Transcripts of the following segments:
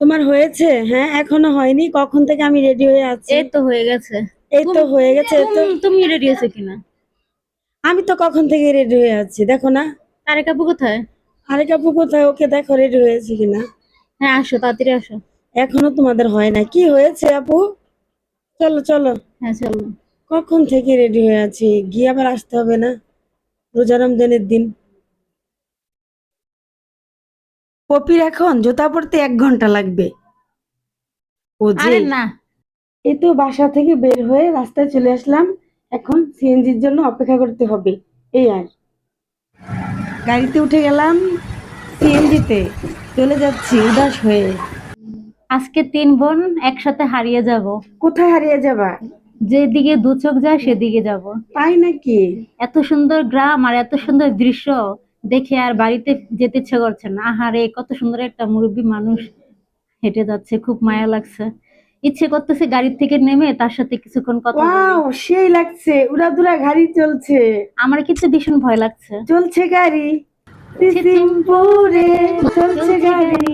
তোমার হয়েছে? হ্যাঁ, এখনো হয়নি। কখন থেকে আমি রেডি হয়ে আছি। এই তো হয়ে গেছে। এই তো হয়ে গেছে। তুমি রেডি আছো কিনা? আমি তো কখন থেকে রেডি হয়ে আছি, দেখো না। তারেক আপু কোথায়? আরেক আপু কোথায়? ওকে দেখো রেডি হয়েছে কিনা। হ্যাঁ, আসো তাড়াতাড়ি আসো। এখনো তোমাদের হয় না? কি হয়েছে আপু? চলো চলো। হ্যাঁ, চলো। কখন থেকে রেডি হয়ে আছি, গিয়ে আবার আসতে হবে না রোজা রমজানের দিন। পপির এখন জুতা পরতে 1 ঘন্টা লাগবে। ও যে, আরে না। এই তো বাসা থেকে বের হয়ে রাস্তায় চলে আসলাম। এখন সিএনজির জন্য অপেক্ষা করতে হবে। এই আর গাড়িতে উঠে গেলাম, সিএনজিতে চলে যাচ্ছি উদাস হয়ে। আজকে 3 বোন একসাথে হারিয়ে যাব। কোথায় হারিয়ে যাবা? যেদিকে দু চোখ যায় সেদিকে যাব। তাই নাকি? এত সুন্দর গ্রাম আর এত সুন্দর দৃশ্য দেখে আর বাড়িতে যেতে ইচ্ছে করছে না। আহারে, কত সুন্দর একটা মুরব্বী মানুষ হেঁটে যাচ্ছে, খুব মায়া লাগছে। ইচ্ছে করতেছে গাড়ি থেকে নেমে তার সাথে কিছুক্ষণ কথা বলি। ওয়াও, সেই লাগছে, উড়াধুরা গাড়ি চলছে। আমার কিন্তু ভীষণ ভয় লাগছে। চলছে গাড়ি ছিছিমপুরে সিসিমপুরে, চলছে চলছে গাড়ি গাড়ি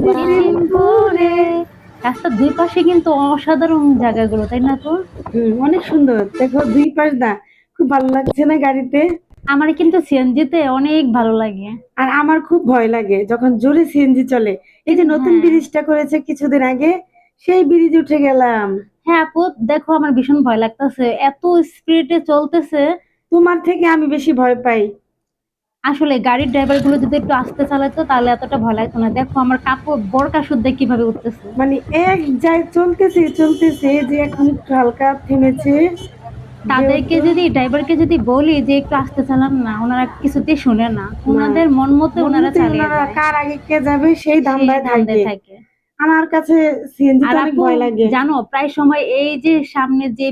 সিসিমপুরে। ছিছিমপুরে। রাস্তার দুই পাশে কিন্তু অসাধারণ জায়গাগুলো, তাই না তো? অনেক সুন্দর, দেখো দুই পাশ দা। খুব ভালো লাগছে না গাড়িতে? আমার কিন্তু সিএনজিতে অনেক ভালো লাগে। আর আমার খুব ভয় লাগে যখন জোরে সিএনজি চলে। এই যে নতুন হ্যাঁ, ব্রিজটা করেছে কিছুদিন আগে, সেই ব্রিজে উঠে গেলাম। হ্যাঁ আপু, দেখো আমার ভীষণ ভয় লাগতেছে, এত স্পিডে চলতেছে। তোমার থেকে আমি বেশি ভয় পাই। আসলে গাড়ির ড্রাইভার গুলো যদি একটু আস্তে চালাতো তাহলে এতটা ভয় লাগতো না। দেখো আমার কাপড় বরকা শুদ্ধ কিভাবে উঠতেছে। মানে এক যায় চলতেছে চলতেছে, যে এখন একটু হালকা থেমেছে তাদেরকে যেহেতু। যদি ড্রাইভারকে যদি বলি যে একটু আস্তে চালান না, ওনারা কিছুতেই শুনে না। না, ওনাদের মন মতো মন ওনারা মতো চালিয়ে ওনারা যায়। কার আগে কে যাবে সেই সেই ধান্দায় ধান্দায় থাকে। থাকে। আমার কাছে সিএনজিতে আর অনেক আপু, ভয় লাগে। জানো প্রায় সময় এই যে সামনে যে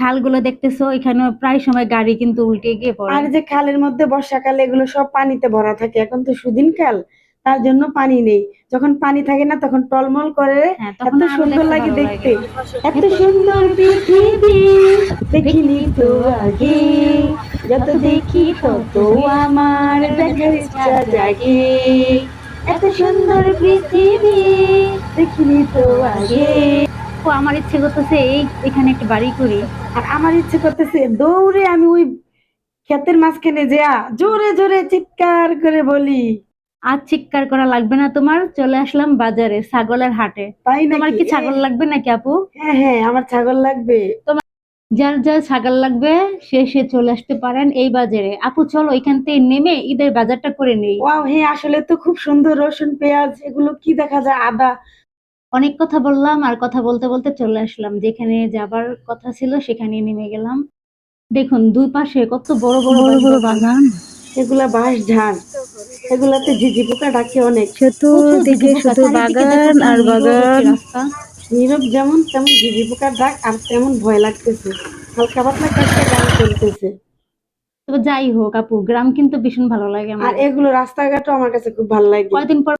খালগুলো দেখতেছো, এখানে প্রায় সময় গাড়ি কিন্তু উল্টে গিয়ে পড়ে। আর যে খালের মধ্যে বর্ষাকালে এগুলো সব পানিতে ভরা থাকে, এখন তো সুদিন কাল, তার জন্য পানি নেই। যখন পানি থাকে না তখন টলমল করে। হ্যাঁ, তখন এত আরো সুন্দর দেখতে লাগে ভালো দেখতে। লাগে। এত এত সুন্দর সুন্দর পৃথিবী পৃথিবী দেখিনি দেখিনি তো তো আগে, আগে, যত যত দেখি দেখি তত তত আমার আমার দেখার দেখার ইচ্ছা ইচ্ছা জাগে। জাগে। এত এত সুন্দর সুন্দর পৃথিবী পৃথিবী দেখিনি তো তো আগে। আগে। তো আমার ইচ্ছে করতেছে এখানে একটা বাড়ি করি। আর আমার ইচ্ছে করতেছে দৌড়ে আমি ওই ক্ষেতের মাঝখানে যেয়া জোরে জোরে চিৎকার করে বলি। আর চিৎকার করা লাগবে না তোমার, চলে আসলাম বাজারে ছাগলের হাটে। তাই তোমার নাকি? কি ছাগল লাগবে নাকি আপু? হ্যাঁ হ্যাঁ, আমার ছাগল লাগবে। তোমার যার যার ছাগল লাগবে সে চলে আসতে পারেন এই বাজারে। আপু চলো এখান থেকে নেমে ঈদের বাজারটা করে নেই। ওয়াও, হ্যাঁ আসলে তো খুব সুন্দর, রসুন পেঁয়াজ এগুলো কি দেখা যায়, আদা। অনেক কথা বললাম আর কথা বলতে বলতে চলে আসলাম যেখানে যাবার কথা ছিল, সেখানে নেমে গেলাম। দেখুন দুই পাশে কত বড় বড় বড় বাঁশ বড় বাগান। বাগান, এগুলা বাঁশ ঝাড়, এগুলাতে ঝিঝি পোকা ডাকে অনেক। প্রচুর ঝিঝি চতুর্দিকে পোকা, শুধু চারিদিকে দেখো বাগান কেমন আর নীরব একটি বাগান। রাস্তা। নীরব যেমন তেমন ঝিঝি পোকার ডাক, আর তেমন ভয় লাগতেছে। হালকা পাতলা কয়েকটা গান চলতেছে। তবে যাই হোক আপু, গ্রাম কিন্তু ভীষণ ভালো লাগে আর আমার। এগুলো রাস্তাঘাটও আমার কাছে খুব ভালো লাগে। কয়দিন পর